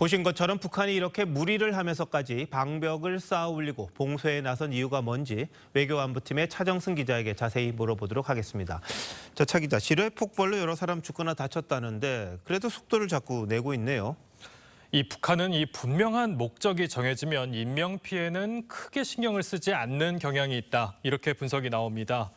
보신 것처럼 북한이 이렇게 무리를 하면서까지 방벽을 쌓아 올리고 봉쇄에 나선 이유가 뭔지 외교안보팀의 차정승 기자에게 자세히 물어보도록 하겠습니다. 자, 차 기자, 지뢰 폭발로 여러 사람 죽거나 다쳤다는데 그래도 속도를 자꾸 내고 있네요. 이 북한은 이 분명한 목적이 정해지면 인명 피해는 크게 신경을 쓰지 않는 경향이 있다. 이렇게 분석이 나옵니다.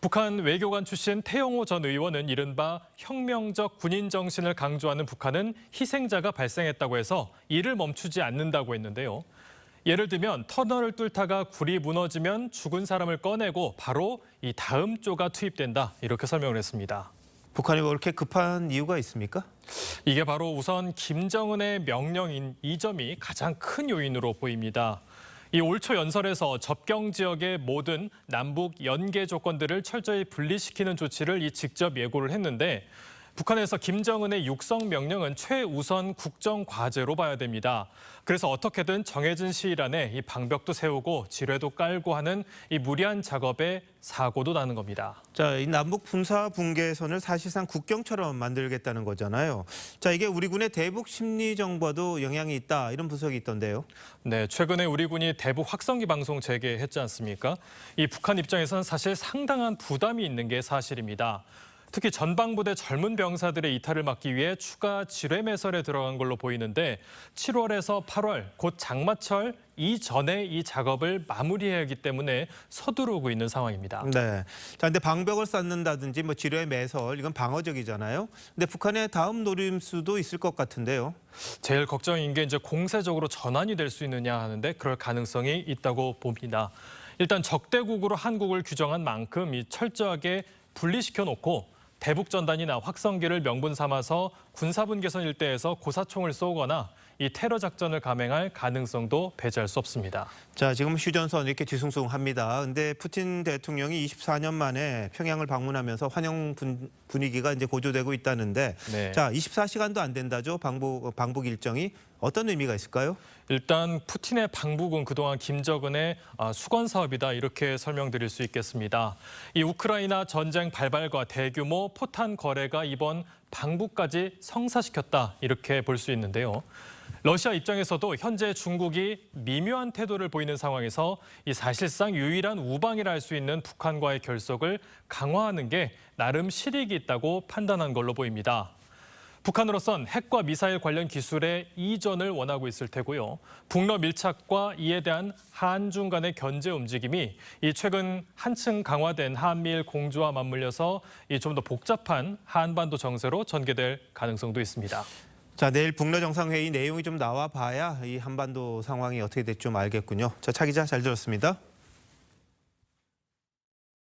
북한 외교관 출신 태영호 전 의원은 이른바 혁명적 군인 정신을 강조하는 북한은 희생자가 발생했다고 해서 이를 멈추지 않는다고 했는데요. 예를 들면 터널을 뚫다가 굴이 무너지면 죽은 사람을 꺼내고 바로 이 다음 조가 투입된다. 이렇게 설명을 했습니다. 북한이 왜 이렇게 급한 이유가 있습니까? 이게 바로 우선 김정은의 명령인 이 점이 가장 큰 요인으로 보입니다. 이 올 초 연설에서 접경 지역의 모든 남북 연계 조건들을 철저히 분리시키는 조치를 직접 예고를 했는데 북한에서 김정은의 육성 명령은 최우선 국정 과제로 봐야 됩니다. 그래서 어떻게든 정해진 시일 안에 이 방벽도 세우고 지뢰도 깔고 하는 이 무리한 작업에 사고도 나는 겁니다. 자, 이 남북 군사 분계선을 사실상 국경처럼 만들겠다는 거잖아요. 자, 이게 우리 군의 대북 심리 정보도 영향이 있다, 이런 분석이 있던데요. 네, 최근에 우리 군이 대북 확성기 방송 재개했지 않습니까? 이 북한 입장에서는 사실 상당한 부담이 있는 게 사실입니다. 특히 전방부대 젊은 병사들의 이탈을 막기 위해 추가 지뢰 매설에 들어간 걸로 보이는데 7월에서 8월 곧 장마철 이전에 이 작업을 마무리해야 하기 때문에 서두르고 있는 상황입니다. 네. 자, 근데 방벽을 쌓는다든지 뭐 지뢰 매설, 이건 방어적이잖아요. 근데 북한의 다음 노림수도 있을 것 같은데요. 제일 걱정인 게 이제 공세적으로 전환이 될 수 있느냐 하는데 그럴 가능성이 있다고 봅니다. 일단 적대국으로 한국을 규정한 만큼 이 철저하게 분리시켜 놓고 대북 전단이나 확성기를 명분 삼아서 군사분계선 일대에서 고사총을 쏘거나 이 테러 작전을 감행할 가능성도 배제할 수 없습니다. 자, 지금 휴전선 이렇게 뒤숭숭합니다. 근데 푸틴 대통령이 24년 만에 평양을 방문하면서 환영 분위기가 이제 고조되고 있다는데, 네. 자, 24시간도 안 된다죠. 방북 일정이 어떤 의미가 있을까요? 일단 푸틴의 방북은 그동안 김정은의 수건 사업이다 이렇게 설명드릴 수 있겠습니다. 이 우크라이나 전쟁 발발과 대규모 포탄 거래가 이번 방북까지 성사시켰다 이렇게 볼 수 있는데요. 러시아 입장에서도 현재 중국이 미묘한 태도를 보이는 상황에서 이 사실상 유일한 우방이라 할 수 있는 북한과의 결속을 강화하는 게 나름 실익이 있다고 판단한 걸로 보입니다. 북한으로선 핵과 미사일 관련 기술의 이전을 원하고 있을 테고요. 북러 밀착과 이에 대한 한중 간의 견제 움직임이 이 최근 한층 강화된 한미일 공조와 맞물려서 좀 더 복잡한 한반도 정세로 전개될 가능성도 있습니다. 자, 내일 북러 정상회의 내용이 좀 나와 봐야 이 한반도 상황이 어떻게 될지 좀 알겠군요. 자, 차 기자 잘 들었습니다.